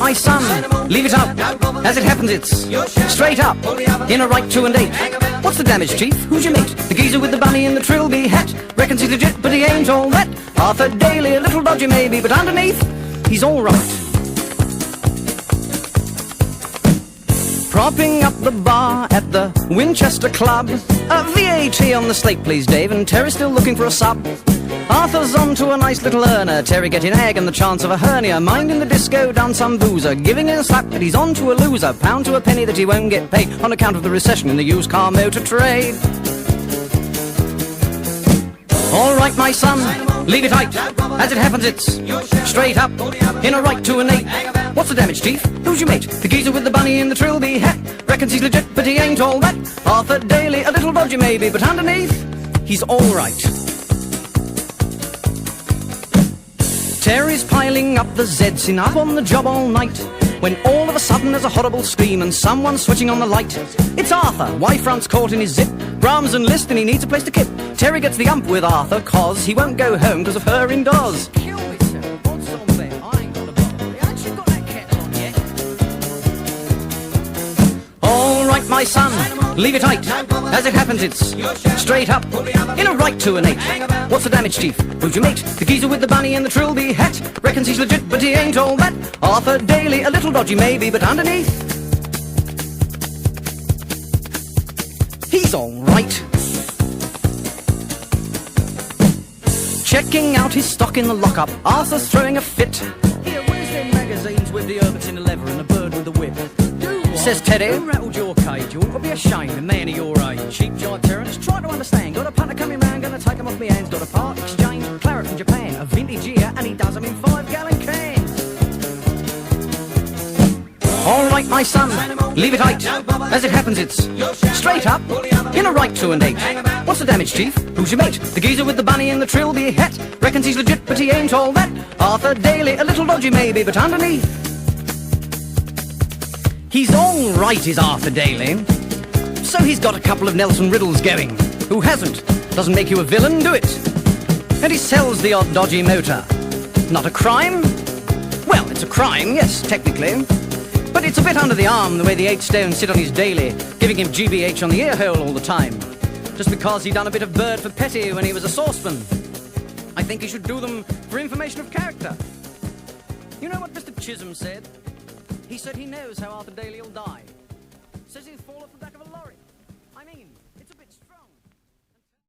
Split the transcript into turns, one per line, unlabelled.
my son, leave it up. As it happens, it's straight up, in a right 2 and 8. What's the damage, Chief? Who's your mate? The geezer with the bunny and the trilby hat. Reckons he's legit, but he ain't all that. Arthur Daley, a little dodgy maybe, but underneath, he's all right. Propping up the bar at the Winchester Club. A VAT on the slate, please, Dave, and Terry's still looking for a sub. Arthur's on to a nice little earner, Terry getting egg and the chance of a hernia. Minding the disco down some boozer, giving it a slap, but he's on to a loser. Pound to a penny that he won't get paid on account of the recession in the used car motor trade. All right, my son, leave it tight. As it happens, it's straight up, in a right 2 and 8. What's the damage, Chief? Who's your mate? The geezer with the bunny and the trilby hat. Reckons he's legit, but he ain't all that. Arthur Daley, a little dodgy maybe, but underneath, he's all right. Terry's piling up the Zeds, in up on the job all night, when all of a sudden there's a horrible scream and someone's switching on the light. It's Arthur, wife front's caught in his zip. Brahms enlist and he needs a place to kip. Terry gets the ump with Arthur, cause he won't go home because of her indoors. Kill me, sir. What's on there? I ain't got a bottle. You actually got that kettle on yet? All right, my son, leave it tight. As it happens, it's straight up, in a right 2 and 8. What's the damage, Chief? Who's your mate? The geezer with the bunny and the trilby hat. Reckons he's legit, but he ain't all that. Arthur Daley, a little dodgy maybe, but underneath, he's all right. Checking out his stock in the lockup, Arthur's throwing a fit. Here, where's them magazines with the Herbert in a leather and a bird with a whip? Says Teddy. Who rattled your cage? You ought to be ashamed, a man of your age. Cheap giant Terrence, try to understand. Got a punter coming round, gonna take him off me hands. Got a part exchange, claret from Japan, a vintage year, and he does them in 5-gallon cans. All right, my son, leave it tight. As it happens, it's straight up, in a right 2 and 8. What's the damage, Chief? Who's your mate? The geezer with the bunny and the trilby hat. Reckons he's legit, but he ain't all that. Arthur Daley, a little dodgy maybe, but underneath, he's all right, is Arthur Daley. So he's got a couple of Nelson Riddles going. Who hasn't? Doesn't make you a villain, do it? And he sells the odd dodgy motor. Not a crime? Well, it's a crime, yes, technically. But it's a bit under the arm, the way the 8 stones sit on his daily, giving him GBH on the ear hole all the time. Just because he done a bit of bird for Petty when he was a saucepan. I think he should do them for information of character. You know what Mr. Chisholm said? He said he knows how Arthur Daley will die. Says he'll fall off